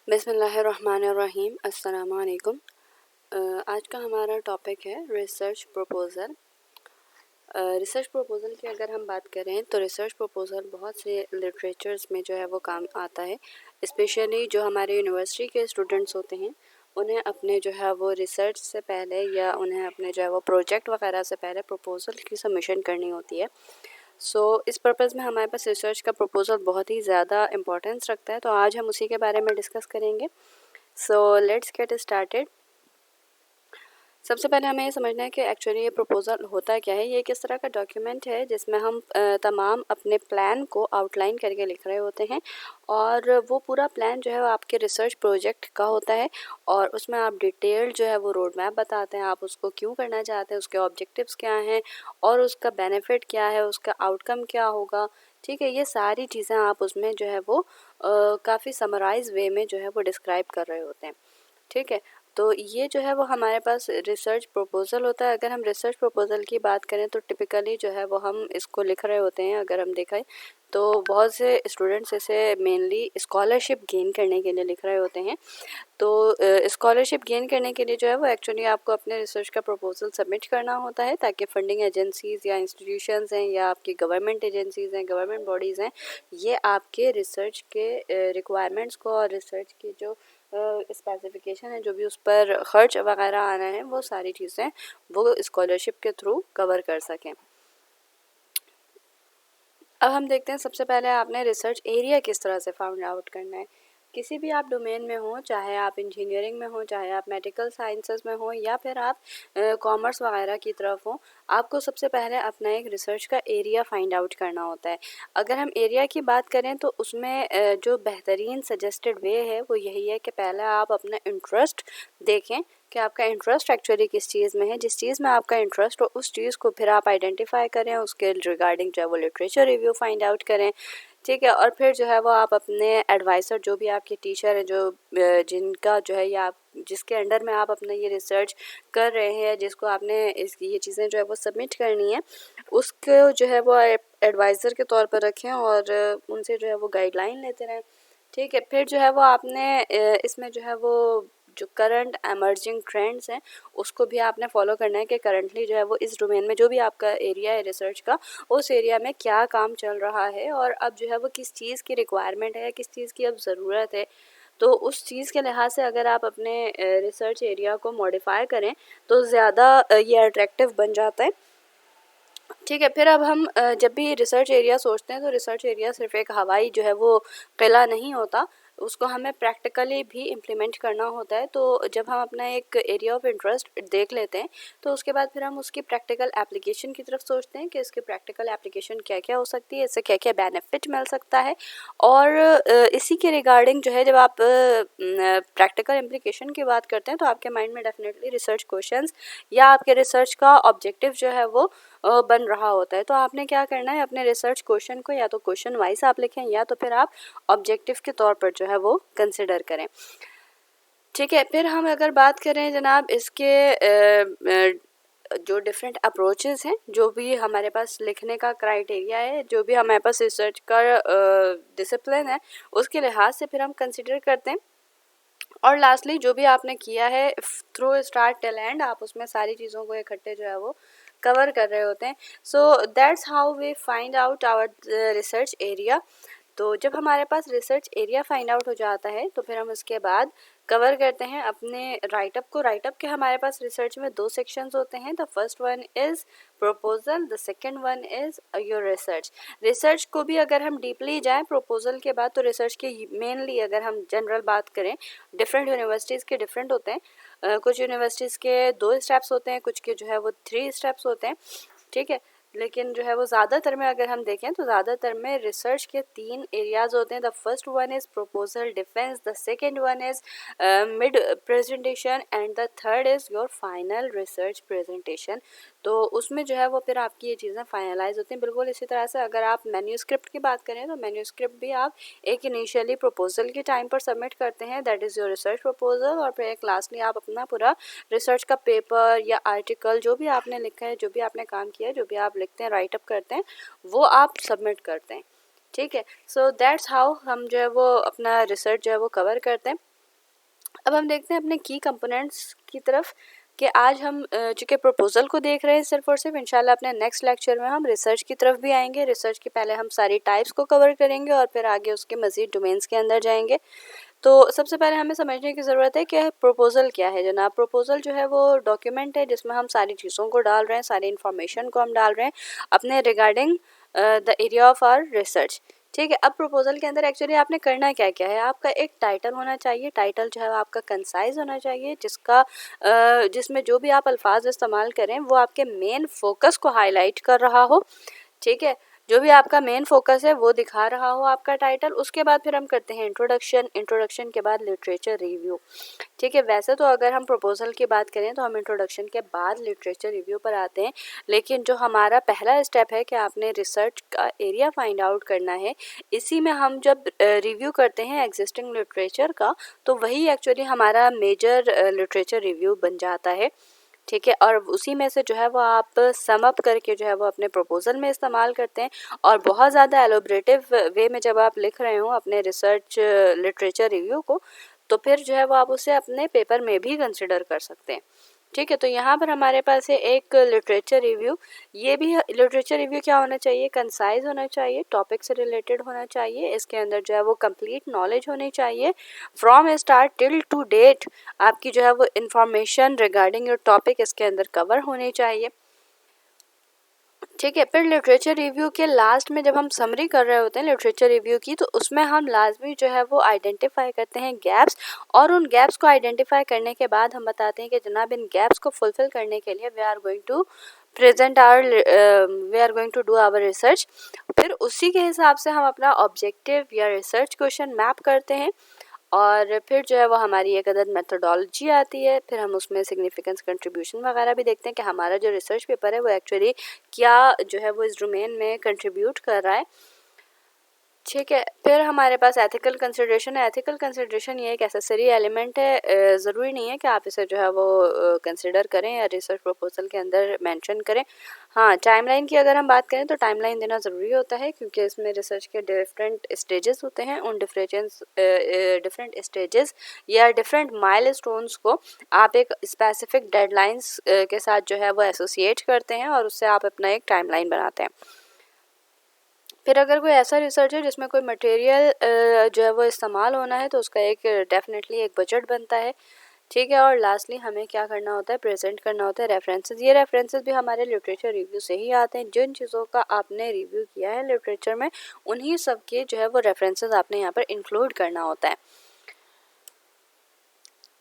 बिस्मिल्लाहिर्रहमानिर्रहीम। अस्सलाम वालेकुम। आज का हमारा टॉपिक है रिसर्च प्रपोज़ल। रिसर्च प्रपोज़ल की अगर हम बात करें तो रिसर्च प्रपोज़ल बहुत से लिटरेचर्स में जो है वो काम आता है। स्पेशली जो हमारे यूनिवर्सिटी के स्टूडेंट्स होते हैं उन्हें अपने जो है वो रिसर्च से पहले या उन्हें अपने जो है वो प्रोजेक्ट वगैरह से पहले प्रपोज़ल की सबमिशन करनी होती है। इस पर्पज़ में हमारे पास रिसर्च का प्रपोज़ल बहुत ही ज़्यादा इम्पोर्टेंस रखता है, तो आज हम उसी के बारे में डिस्कस करेंगे। Let's get started. सबसे पहले हमें ये समझना है कि एक्चुअली ये प्रपोज़ल होता क्या है। ये किस तरह का डॉक्यूमेंट है जिसमें हम तमाम अपने प्लान को आउटलाइन करके लिख रहे होते हैं, और वो पूरा प्लान जो है वो आपके रिसर्च प्रोजेक्ट का होता है, और उसमें आप डिटेल जो है वो रोड मैप बताते हैं, आप उसको क्यों करना चाहते हैं, उसके ऑब्जेक्टिव्स क्या हैं और उसका बेनिफिट क्या है, उसका आउटकम क्या होगा। ठीक है, ये सारी चीज़ें आप उसमें जो है वो काफ़ी समराइज वे में जो है वो डिस्क्राइब कर रहे होते हैं। ठीक है, तो ये जो है वो हमारे पास रिसर्च प्रपोज़ल होता है। अगर हम रिसर्च प्रपोज़ल की बात करें तो टिपिकली जो है वो हम इसको लिख रहे होते हैं। अगर हम देखें तो बहुत से स्टूडेंट्स इसे मेनली स्कॉलरशिप गेन करने के लिए लिख रहे होते हैं। तो स्कॉलरशिप गेन करने के लिए जो है वो एक्चुअली आपको अपने रिसर्च का प्रपोज़ल सबमिट करना होता है, ताकि फंडिंग एजेंसीज़ या इंस्टीट्यूशंस हैं या आपकी गवर्नमेंट एजेंसीज़ हैं, गवर्नमेंट बॉडीज़ हैं, ये आपके रिसर्च के रिक्वायरमेंट्स को और रिसर्च की जो स्पेसिफिकेशन है, जो भी उस पर खर्च वगैरह आना है, वो सारी चीज़ें वो स्कॉलरशिप के थ्रू कवर कर सकें। अब हम देखते हैं, सबसे पहले आपने रिसर्च एरिया किस तरह से फाउंड आउट करना है। किसी भी आप डोमेन में हो, चाहे आप इंजीनियरिंग में हो, चाहे आप मेडिकल साइंसेस में हो, या फिर आप कॉमर्स वगैरह की तरफ हो, आपको सबसे पहले अपना एक रिसर्च का एरिया फाइंड आउट करना होता है। अगर हम एरिया की बात करें तो उसमें जो बेहतरीन सजेस्टेड वे है वो यही है कि पहले आप अपना इंटरेस्ट देखें कि आपका इंटरेस्ट एक्चुअली किस चीज़ में है। जिस चीज़ में आपका इंटरेस्ट हो उस चीज़ को फिर आप आइडेंटिफाई करें, उसके रिगार्डिंग जो है वो लिटरेचर रिव्यू फाइंड आउट करें। ठीक है, और फिर जो है वो आप अपने एडवाइज़र, जो भी आपके टीचर हैं, जो जिनका जो है या आप जिसके अंडर में आप अपना ये रिसर्च कर रहे हैं, जिसको आपने ये चीज़ें जो है वो सबमिट करनी है, उसको जो है वो एडवाइज़र के तौर पर रखें और उनसे जो है वो गाइडलाइन लेते रहें। ठीक है, फिर जो है वो आपने इसमें जो है वो जो करंट एमर्जिंग ट्रेंड्स हैं उसको भी आपने फॉलो करना है कि करंटली जो है वो इस डोमेन में जो भी आपका एरिया है रिसर्च का, उस एरिया में क्या काम चल रहा है और अब जो है वो किस चीज़ की रिक्वायरमेंट है, किस चीज़ की अब ज़रूरत है। तो उस चीज़ के लिहाज से अगर आप अपने रिसर्च एरिया को मॉडिफाई करें तो ज़्यादा ये अट्रैक्टिव बन जाता है। ठीक है, फिर अब हम जब भी रिसर्च एरिया सोचते हैं तो रिसर्च एरिया सिर्फ एक हवाई जो है वो किला नहीं होता, उसको हमें प्रैक्टिकली भी इम्प्लीमेंट करना होता है। तो जब हम अपना एक एरिया ऑफ इंटरेस्ट देख लेते हैं तो उसके बाद फिर हम उसकी प्रैक्टिकल एप्लीकेशन की तरफ सोचते हैं कि इसकी प्रैक्टिकल एप्लीकेशन क्या क्या हो सकती है, इससे क्या क्या बेनिफिट मिल सकता है। और इसी के रिगार्डिंग जो है, जब आप प्रैक्टिकल इम्प्लीकेशन की बात करते हैं तो आपके माइंड में डेफिनेटली रिसर्च क्वेश्चंस या आपके रिसर्च का ऑब्जेक्टिव जो है वो बन रहा होता है। तो आपने क्या करना है, अपने रिसर्च क्वेश्चन को या तो क्वेश्चन वाइज आप लिखें या तो फिर आप ऑब्जेक्टिव के तौर पर जो है वो कंसिडर करें। ठीक है, फिर हम अगर बात करें जनाब इसके जो डिफरेंट अप्रोचेस हैं, जो भी हमारे पास लिखने का क्राइटेरिया है, जो भी हमारे पास रिसर्च का डिसिप्लिन है, उसके लिहाज से फिर हम कंसिडर करते हैं। और लास्टली जो भी आपने किया है थ्रू स्टार्ट टिल एंड, आप उसमें सारी चीज़ों को इकट्ठे जो है वो कवर कर रहे होते हैं। So that's how we find out our research area. तो जब हमारे पास रिसर्च एरिया फाइंड आउट हो जाता है तो फिर हम उसके बाद कवर करते हैं अपने राइटअप को। राइटअप के हमारे पास रिसर्च में दो सेक्शंस होते हैं। The first one is proposal, the second one is your research. Research को भी अगर हम डीपली जाएं प्रपोजल के बाद, तो रिसर्च के मेनली अगर हम जनरल बात करें, डिफरेंट यूनिवर्सिटीज़ के डिफरेंट होते हैं। कुछ यूनिवर्सिटीज़ के 2 स्टेप्स होते हैं, कुछ के जो है वो 3 स्टेप्स होते हैं। ठीक है, लेकिन जो है वो ज़्यादातर में अगर हम देखें तो ज़्यादातर में रिसर्च के 3 एरियाज़ होते हैं। The first one is proposal defence, the second one is mid presentation and the third is your final research presentation. तो उसमें जो है वो फिर आपकी ये चीज़ें फाइनलाइज होती हैं। बिल्कुल इसी तरह से अगर आप मैन्यूस्क्रिप्ट की बात करें तो मैन्यूस्क्रिप्ट भी आप एक इनिशियली प्रपोजल के टाइम पर सबमिट करते हैं, that is your research proposal, और फिर एक लास्टली आप अपना पूरा रिसर्च का पेपर या आर्टिकल जो भी आपने लिखा है, जो भी आपने काम किया है, जो भी आप लिखते हैं, राइटअप करते हैं, वो आप सबमिट करते हैं। ठीक है, सो दैट्स हाउ हम जो है वो अपना रिसर्च जो है वो कवर करते हैं। अब हम देखते हैं अपने की कंपोनेंट्स की तरफ कि आज हम चूँकि प्रपोज़ल को देख रहे हैं सिर्फ और सिर्फ, इंशाल्लाह अपने नेक्स्ट लेक्चर में हम रिसर्च की तरफ भी आएंगे। रिसर्च के पहले हम सारी टाइप्स को कवर करेंगे और फिर आगे उसके मज़ीद डोमेन्स के अंदर जाएंगे। तो सबसे पहले हमें समझने की ज़रूरत है कि प्रपोज़ल क्या है जनाब। प्रपोज़ल जो है वो डॉक्यूमेंट है जिसमें हम सारी चीज़ों को डाल रहे हैं, सारी इन्फॉर्मेशन को हम डाल रहे हैं अपने regarding the area of our research. ठीक है, अब प्रपोजल के अंदर एक्चुअली आपने करना क्या क्या है, आपका एक टाइटल होना चाहिए। टाइटल जो है आपका कंसाइज होना चाहिए, जिसमें जो भी आप अल्फाज इस्तेमाल करें वो आपके मेन फोकस को हाईलाइट कर रहा हो। ठीक है, जो भी आपका मेन फोकस है वो दिखा रहा हो आपका टाइटल। उसके बाद फिर हम करते हैं इंट्रोडक्शन, इंट्रोडक्शन के बाद लिटरेचर रिव्यू। ठीक है, वैसे तो अगर हम प्रपोजल की बात करें तो हम इंट्रोडक्शन के बाद लिटरेचर रिव्यू पर आते हैं, लेकिन जो हमारा पहला स्टेप है कि आपने रिसर्च का एरिया फाइंड आउट करना है, इसी में हम जब रिव्यू करते हैं एग्जिस्टिंग लिटरेचर का, तो वही एक्चुअली हमारा मेजर लिटरेचर रिव्यू बन जाता है। ठीक है, और उसी में से जो है वो आप सम अप करके जो है वो अपने प्रपोजल में इस्तेमाल करते हैं। और बहुत ज़्यादा एलोबरेटिव वे में जब आप लिख रहे हो अपने रिसर्च लिटरेचर रिव्यू को, तो फिर जो है वो आप उसे अपने पेपर में भी कंसिडर कर सकते हैं। ठीक है, तो यहाँ पर हमारे पास है एक लिटरेचर रिव्यू। ये भी लिटरेचर रिव्यू क्या होना चाहिए, कंसाइज होना चाहिए, टॉपिक से रिलेटेड होना चाहिए। इसके अंदर जो है वो कंप्लीट नॉलेज होनी चाहिए from start till to date. आपकी जो है वो इंफॉर्मेशन रिगार्डिंग योर टॉपिक इसके अंदर कवर होनी चाहिए। ठीक है, फिर लिटरेचर रिव्यू के लास्ट में जब हम समरी कर रहे होते हैं लिटरेचर रिव्यू की, तो उसमें हम लाजमी जो है वो आइडेंटिफाई करते हैं गैप्स, और उन गैप्स को आइडेंटिफाई करने के बाद हम बताते हैं कि जनाब इन गैप्स को फुलफिल करने के लिए we are going to do our research. फिर उसी के हिसाब से हम अपना ऑब्जेक्टिव या रिसर्च क्वेश्चन मैप करते हैं, और फिर जो है वो हमारी एक अदद मेथोडोलॉजी आती है। फिर हम उसमें सिग्निफिकेंस कंट्रीब्यूशन वगैरह भी देखते हैं कि हमारा जो रिसर्च पेपर है वो एक्चुअली क्या जो है वो इस डोमेन में कंट्रीब्यूट कर रहा है। ठीक है, फिर हमारे पास एथिकल कंसिडरेशन है। एथिकल कंसिडरेशन ये एक एसेसरी एलिमेंट है, ज़रूरी नहीं है कि आप इसे जो है वो कंसिडर करें या रिसर्च प्रपोजल के अंदर मेंशन करें। हाँ, टाइमलाइन की अगर हम बात करें तो टाइमलाइन देना ज़रूरी होता है, क्योंकि इसमें रिसर्च के डिफरेंट स्टेजेस होते हैं। उन डिफरेंट स्टेजेस या डिफरेंट माइलस्टोन्स को आप एक स्पेसिफिक डेडलाइंस के साथ जो है वो एसोसिएट करते हैं और उससे आप अपना एक टाइमलाइन बनाते हैं। फिर अगर कोई ऐसा रिसर्च है जिसमें कोई मटेरियल जो है वो इस्तेमाल होना है, तो उसका एक डेफिनेटली एक बजट बनता है। ठीक है, और लास्टली हमें क्या करना होता है, प्रेजेंट करना होता है रेफरेंसेस। ये रेफरेंसेस भी हमारे लिटरेचर रिव्यू से ही आते हैं। जिन चीज़ों का आपने रिव्यू किया है लिटरेचर में, उन्हीं सब के जो है वो रेफरेंसेस आपने यहाँ पर इंक्लूड करना होता है।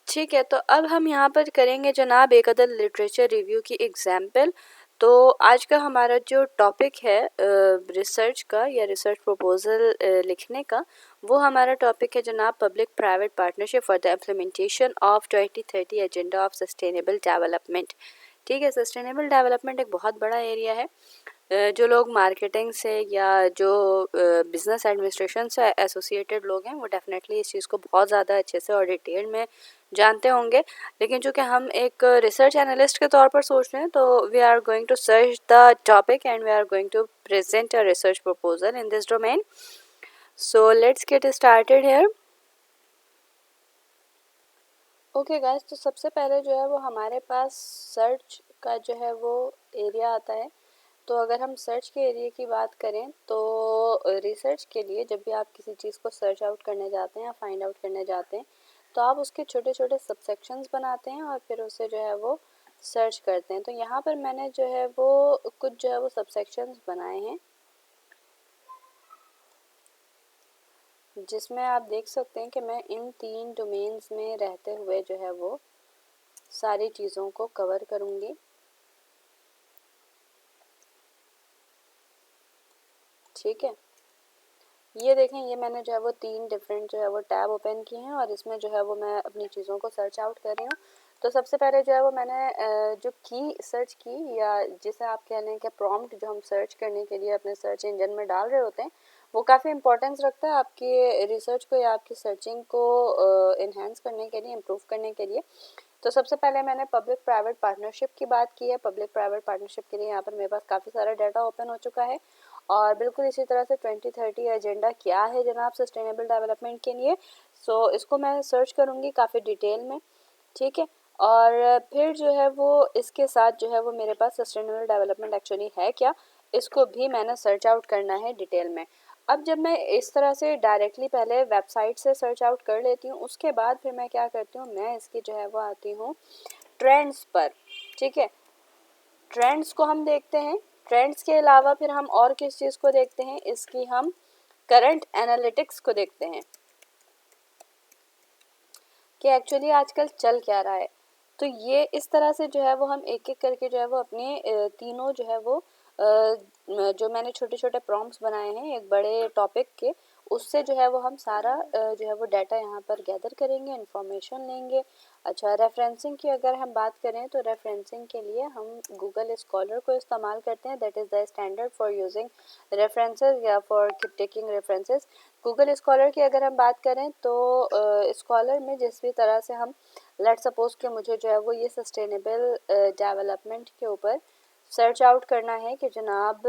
ठीक है, तो अब हम यहाँ पर करेंगे जनाब एक अदद लिटरेचर रिव्यू की एग्जाम्पल। तो आज का हमारा जो टॉपिक है रिसर्च का या रिसर्च प्रपोजल लिखने का, वो हमारा टॉपिक है जनाब public private partnership for the implementation of 2030 agenda of sustainable development. ठीक है, सस्टेनेबल डेवलपमेंट एक बहुत बड़ा एरिया है। जो लोग मार्केटिंग से या जो बिज़नेस एडमिनिस्ट्रेशन से एसोसिएटेड लोग हैं वो डेफिनेटली इस चीज़ को बहुत ज़्यादा अच्छे से और डिटेल में जानते होंगे। लेकिन चूँकि हम एक रिसर्च एनालिस्ट के तौर पर सोच रहे हैं, तो we are going to search the topic and we are going to present a research proposal in this domain. So let's get started here. Okay guys, तो सबसे पहले जो है वो हमारे पास सर्च का जो है वो एरिया आता है। तो अगर हम सर्च के एरिया की बात करें तो रिसर्च के लिए जब भी आप किसी चीज़ को सर्च आउट करने जाते हैं या फाइंड आउट करने जाते हैं, तो आप उसके छोटे छोटे सबसेक्शंस बनाते हैं और फिर उसे जो है वो सर्च करते हैं। तो यहाँ पर मैंने जो है वो कुछ जो है वो सबसेक्शंस बनाए हैं, जिसमें आप देख सकते हैं कि मैं इन 3 डोमेन्स में रहते हुए जो है वो सारी चीज़ों को कवर करूँगी। ठीक है, ये देखें, ये मैंने जो है वो 3 डिफरेंट जो है वो टैब ओपन किए हैं और इसमें जो है वो मैं अपनी चीज़ों को सर्च आउट कर रही हूँ। तो सबसे पहले जो है वो मैंने जो की सर्च की, या जिसे आप कह लें कि प्रॉम्प्ट जो हम सर्च करने के लिए अपने सर्च इंजन में डाल रहे होते हैं, वो काफ़ी इंपॉर्टेंस रखता है आपकी रिसर्च को या आपकी सर्चिंग को इन्हेंस करने के लिए, इम्प्रूव करने के लिए। तो सबसे पहले मैंने पब्लिक प्राइवेट पार्टनरशिप की बात की है। पब्लिक प्राइवेट पार्टनरशिप के लिए यहाँ पर मेरे पास काफ़ी सारा डाटा ओपन हो चुका है। और बिल्कुल इसी तरह से 2030 एजेंडा क्या है जनाब सस्टेनेबल डेवलपमेंट के लिए। सो इसको मैं सर्च करूँगी काफ़ी डिटेल में, ठीक है। और फिर जो है वो इसके साथ जो है वो मेरे पास सस्टेनेबल डेवलपमेंट एक्चुअली है क्या, इसको भी मैंने सर्च आउट करना है डिटेल में। अब जब मैं इस तरह से डायरेक्टली पहले वेबसाइट से सर्च आउट कर लेती हूँ, उसके बाद फिर मैं क्या करती हूँ, मैं इसकी जो है वो आती हूँ ट्रेंड्स पर, ठीक है। ट्रेंड्स को हम देखते हैं। ट्रेंड्स के अलावा फिर हम और किस चीज़ को देखते हैं, इसकी हम करंट एनालिटिक्स को देखते हैं कि एक्चुअली आजकल चल क्या रहा है। तो ये इस तरह से जो है वो हम एक एक करके जो है वो अपने तीनों जो है वो जो मैंने छोटे छोटे प्रॉम्प्ट्स बनाए हैं एक बड़े टॉपिक के, उससे जो है वो हम सारा जो है वो डाटा यहाँ पर गैदर करेंगे, इन्फॉर्मेशन लेंगे। अच्छा, रेफरेंसिंग की अगर हम बात करें तो रेफरेंसिंग के लिए हम गूगल स्कॉलर को इस्तेमाल करते हैं। That is the standard for using references या for taking references. Google Scholar की अगर हम बात करें तो स्कॉलर में जिस भी तरह से हम लेट सपोज कि मुझे जो है वो ये सस्टेनेबल डेवलपमेंट के ऊपर सर्च आउट करना है कि जनाब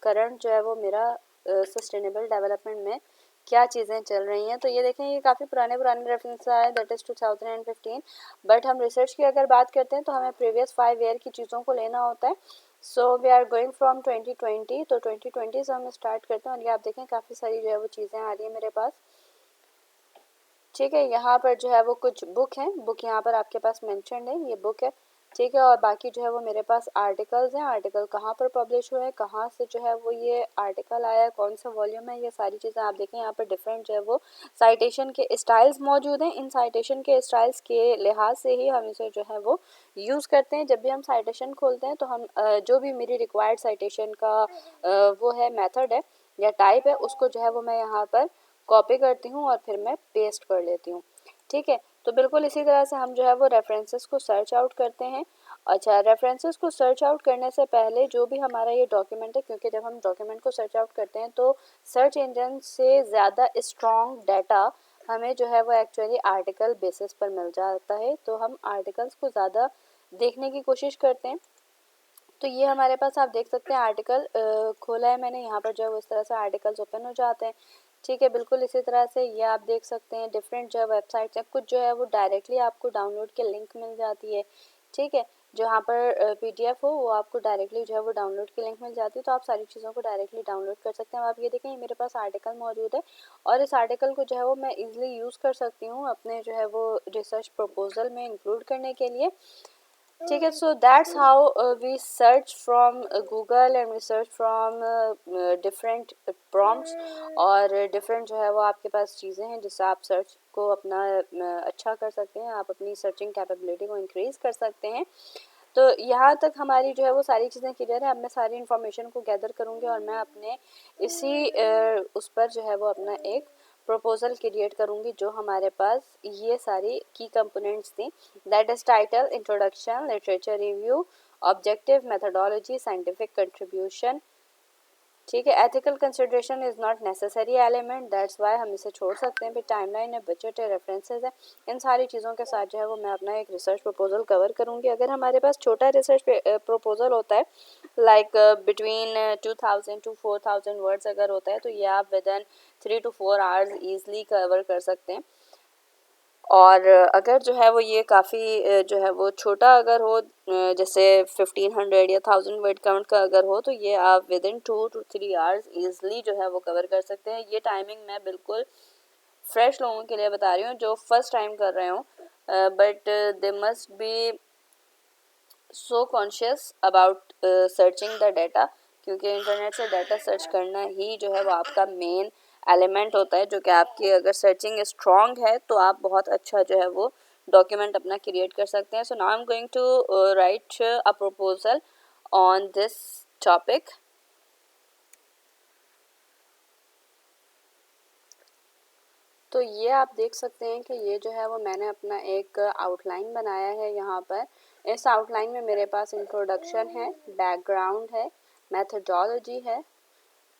करंट जो है वो मेरा सस्टेनेबल डेवलपमेंट में क्या चीज़ें चल रही हैं। तो ये देखें, ये काफ़ी पुराने रेफरेंस आए, दैट इज़ 2015। बट हम रिसर्च की अगर बात करते हैं तो हमें प्रीवियस 5 ईयर की चीज़ों को लेना होता है। So we are going from 2020, तो 2020 से हम स्टार्ट करते हैं और ये आप देखें काफ़ी सारी जो है वो चीज़ें आ रही है मेरे पास, ठीक है। यहाँ पर जो है वो कुछ बुक हैं, बुक यहाँ पर आपके पास मेंशन्ड है, ये बुक है, ठीक है। और बाकी जो है वो मेरे पास आर्टिकल्स हैं, आर्टिकल कहाँ पर पब्लिश हुए हैं, कहाँ से जो है वो ये आर्टिकल आया है, कौन सा वॉल्यूम है, ये सारी चीज़ें आप देखें। यहाँ पर डिफरेंट जो है वो साइटेशन के स्टाइल्स मौजूद हैं। इन साइटेशन के स्टाइल्स के लिहाज से ही हम इसे जो है वो यूज़ करते हैं। जब भी हम साइटेशन खोलते हैं तो हम जो भी मेरी रिक्वायर्ड साइटेशन का वो है मेथड है या टाइप है, उसको जो है वो मैं यहाँ पर कॉपी करती हूँ और फिर मैं पेस्ट कर लेती हूँ, ठीक है। तो बिल्कुल इसी तरह से हम जो है वो रेफरेंसेस को सर्च आउट करते हैं। अच्छा, रेफरेंसेस को सर्च आउट करने से पहले जो भी हमारा ये डॉक्यूमेंट है, क्योंकि जब हम डॉक्यूमेंट को सर्च आउट करते हैं तो सर्च इंजन से ज़्यादा स्ट्रॉन्ग डाटा हमें जो है वो एक्चुअली आर्टिकल बेसिस पर मिल जाता है, तो हम आर्टिकल्स को ज़्यादा देखने की कोशिश करते हैं। तो ये हमारे पास आप देख सकते हैं आर्टिकल खोला है मैंने, यहाँ पर जो है वो इस तरह से आर्टिकल्स ओपन हो जाते हैं, ठीक है। बिल्कुल इसी तरह से ये आप देख सकते हैं डिफरेंट जो है वेबसाइट्स हैं, कुछ जो है वो डायरेक्टली आपको डाउनलोड के लिंक मिल जाती है, ठीक है। जहाँ पर PDF हो वो आपको डायरेक्टली जो है वो डाउनलोड की लिंक मिल जाती है, तो आप सारी चीज़ों को डायरेक्टली डाउनलोड कर सकते हैं। आप ये देखें, मेरे पास आर्टिकल मौजूद है और इस आर्टिकल को जो है वो मैं ईजिली यूज़ कर सकती हूँ अपने जो है वो रिसर्च प्रपोजल में इंक्लूड करने के लिए, ठीक है। So that's how we search from Google and we search from different prompts, और डिफरेंट जो है वो आपके पास चीज़ें हैं जिससे आप सर्च को अपना अच्छा कर सकते हैं, आप अपनी सर्चिंग कैपेबिलिटी को इंक्रीज़ कर सकते हैं। तो यहाँ तक हमारी जो है वो सारी चीज़ें क्लियर है। अब मैं सारी इन्फॉर्मेशन को गैदर करूँगी और मैं अपने इसी उस पर जो है वो अपना एक प्रपोजल क्रिएट करूँगी जो हमारे पास ये सारी की कंपोनेंट्स थी, that is title, introduction, literature review, objective, methodology, scientific contribution, ठीक है। Ethical consideration is not necessary element, that's why हम इसे छोड़ सकते हैं। फिर टाइमलाइन है, बजट है, रेफरेंसेस है, इन सारी चीज़ों के साथ जो है वो मैं अपना एक रिसर्च प्रपोजल कवर करूँगी। अगर हमारे पास छोटा रिसर्च प्रपोजल होता है लाइक बिटवीन 2000 to 4000 वर्ड्स अगर होता है, तो ये आप with in 3 to 4 hours easily cover कर सकते हैं। और अगर जो है वो ये काफ़ी जो है वो छोटा अगर हो, जैसे 1500 या 1000 वर्ड काउंट का अगर हो, तो ये आप with in 2 to 3 hours easily जो है वो कवर कर सकते हैं। ये टाइमिंग मैं बिल्कुल फ्रेश लोगों के लिए बता रही हूँ जो फर्स्ट टाइम कर रहे हों, but they must be so conscious about searching the data, क्योंकि इंटरनेट से डाटा सर्च करना ही जो है वो आपका मेन एलिमेंट होता है, जो कि आपकी अगर सर्चिंग स्ट्रॉन्ग है तो आप बहुत अच्छा जो है वो डॉक्यूमेंट अपना क्रिएट कर सकते हैं। So now I am going to write a proposal on this topic. तो ये आप देख सकते हैं कि ये जो है वो मैंने अपना एक आउटलाइन बनाया है यहाँ पर। इस आउटलाइन में मेरे पास इंट्रोडक्शन है, बैकग्राउंड है, मेथडोलॉजी है,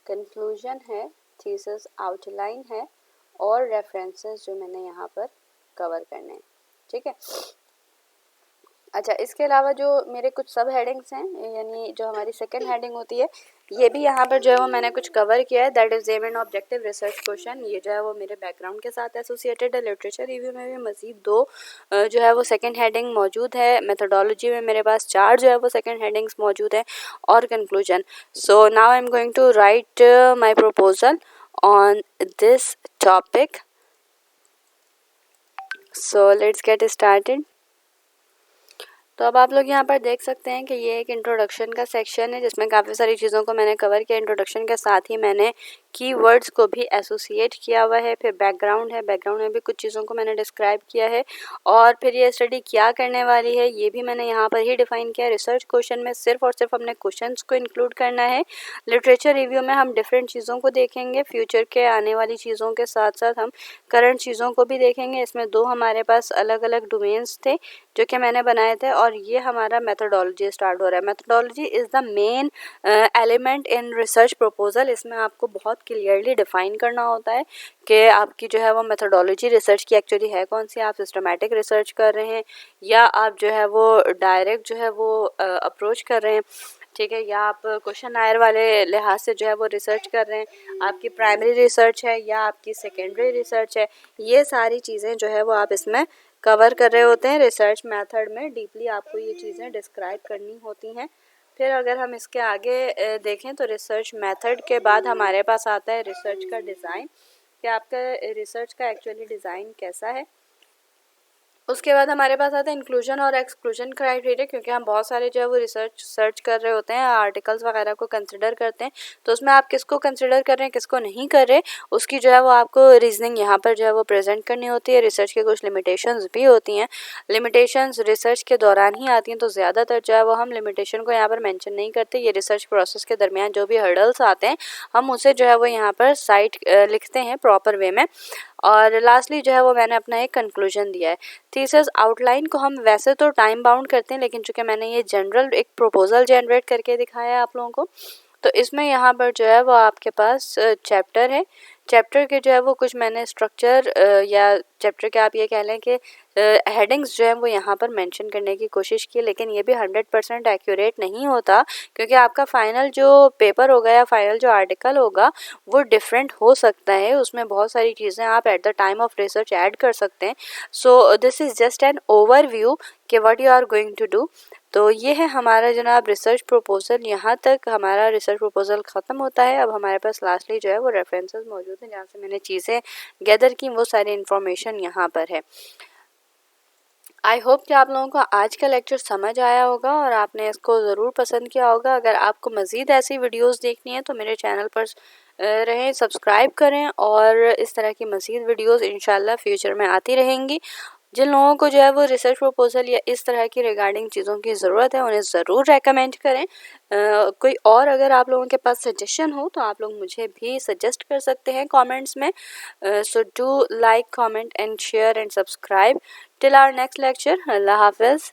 कंक्लूजन है, थीसिस आउटलाइन है और रेफरेंसेस जो मैंने यहाँ पर कवर करने हैं, ठीक है। अच्छा, इसके अलावा जो मेरे कुछ सब हेडिंग्स हैं, यानी जो हमारी सेकंड हेडिंग होती है, ये भी यहाँ पर जो है वो मैंने कुछ कवर किया है, that is aim and objective research question. ये जो है वो मेरे बैकग्राउंड के साथ एसोसिएटेड है। लिटरेचर रिव्यू में भी मज़ीद 2 जो है वो सेकंड हेडिंग मौजूद है। मेथोडोलॉजी में मेरे पास 4 जो है वो सेकंड हेडिंग्स मौजूद है और conclusion. So now I am going to write my proposal on this topic. So let's get started. तो अब आप लोग यहाँ पर देख सकते हैं कि ये एक इंट्रोडक्शन का सेक्शन है जिसमें काफ़ी सारी चीज़ों को मैंने कवर किया। इंट्रोडक्शन के साथ ही मैंने कीवर्ड्स को भी एसोसिएट किया हुआ है। फिर बैकग्राउंड है, बैकग्राउंड में भी कुछ चीज़ों को मैंने डिस्क्राइब किया है और फिर ये स्टडी क्या करने वाली है ये भी मैंने यहाँ पर ही डिफाइन किया है। रिसर्च क्वेश्चन में सिर्फ और सिर्फ हमने क्वेश्चंस को इंक्लूड करना है। लिटरेचर रिव्यू में हम डिफरेंट चीज़ों को देखेंगे, फ्यूचर के आने वाली चीज़ों के साथ साथ हम करंट चीज़ों को भी देखेंगे। इसमें 2 हमारे पास अलग अलग डोमेन्स थे जो कि मैंने बनाए थे और ये हमारा मेथोडोलॉजी स्टार्ट हो रहा है। Methodology is the main element in research proposal. इसमें आपको बहुत क्लियरली डिफाइन करना होता है कि आपकी जो है वो मेथोडोलॉजी रिसर्च की एक्चुअली है कौन सी। आप सिस्टमैटिक रिसर्च कर रहे हैं या आप जो है वो डायरेक्ट जो है वो अप्रोच कर रहे हैं, ठीक है, या आप क्वेश्चन आयर वाले लिहाज से जो है वो रिसर्च कर रहे हैं। आपकी प्राइमरी रिसर्च है या आपकी सेकेंडरी रिसर्च है, ये सारी चीज़ें जो है वो आप इसमें कवर कर रहे होते हैं। रिसर्च मेथड में डीपली आपको ये चीज़ें डिस्क्राइब करनी होती हैं। फिर अगर हम इसके आगे देखें तो रिसर्च मेथड के बाद हमारे पास आता है रिसर्च का डिज़ाइन, कि आपका रिसर्च का एक्चुअली डिज़ाइन कैसा है। उसके बाद हमारे पास आता है इंक्लूजन और एक्सक्लूजन क्राइटेरिया, क्योंकि हम बहुत सारे जो है वो रिसर्च सर्च कर रहे होते हैं, आर्टिकल्स वगैरह को कंसिडर करते हैं, तो उसमें आप किसको कंसिडर कर रहे हैं किसको नहीं कर रहे, उसकी जो है वो आपको रीजनिंग यहाँ पर जो है वो प्रेजेंट करनी होती है। रिसर्च के कुछ लिमिटेशंस भी होती हैं, लिमिटेशंस रिसर्च के दौरान ही आती हैं, तो ज़्यादातर जो है वो हम लिमिटेशन को यहाँ पर मेंशन नहीं करते। ये रिसर्च प्रोसेस के दरमियान जो भी हर्डल्स आते हैं हम उसे जो है वो यहाँ पर साइट लिखते हैं प्रॉपर वे में। और लास्टली जो है वो मैंने अपना एक कंक्लूजन दिया है। थीसिस आउटलाइन को हम वैसे तो टाइम बाउंड करते हैं, लेकिन चूंकि मैंने ये जनरल एक प्रपोजल जनरेट करके दिखाया है आप लोगों को, तो इसमें यहाँ पर जो है वो आपके पास चैप्टर है। चैप्टर के जो है वो कुछ मैंने स्ट्रक्चर या चैप्टर के आप ये कह लें कि हेडिंग्स जो है वो यहाँ पर मेंशन करने की कोशिश की, लेकिन ये भी 100% एक्यूरेट नहीं होता, क्योंकि आपका फाइनल जो पेपर होगा या फाइनल जो आर्टिकल होगा वो डिफरेंट हो सकता है। उसमें बहुत सारी चीज़ें आप at the time of research add कर सकते हैं। So this is just an overview कि what you are going to do. तो ये है हमारा जनाब रिसर्च प्रपोजल। यहाँ तक हमारा रिसर्च प्रपोजल ख़त्म होता है। अब हमारे पास लास्टली जो है वो रेफरेंसेस मौजूद हैं जहाँ से मैंने चीज़ें गैदर की, वो सारी इन्फॉर्मेशन यहाँ पर है। आई होप कि आप लोगों को आज का लेक्चर समझ आया होगा और आपने इसको ज़रूर पसंद किया होगा। अगर आपको मज़ीद ऐसी वीडियोस देखनी है तो मेरे चैनल पर रहें, सब्सक्राइब करें और इस तरह की मज़ीद वीडियोस इंशाल्लाह फ्यूचर में आती रहेंगी। जिन लोगों को जो है वो रिसर्च प्रपोजल या इस तरह की रिगार्डिंग चीज़ों की ज़रूरत है उन्हें ज़रूर रेकमेंड करें। कोई और अगर आप लोगों के पास सजेशन हो तो आप लोग मुझे भी सजेस्ट कर सकते हैं कमेंट्स में। So do like, comment and share and subscribe. Till our next lecture, अल्लाह हाफिज़।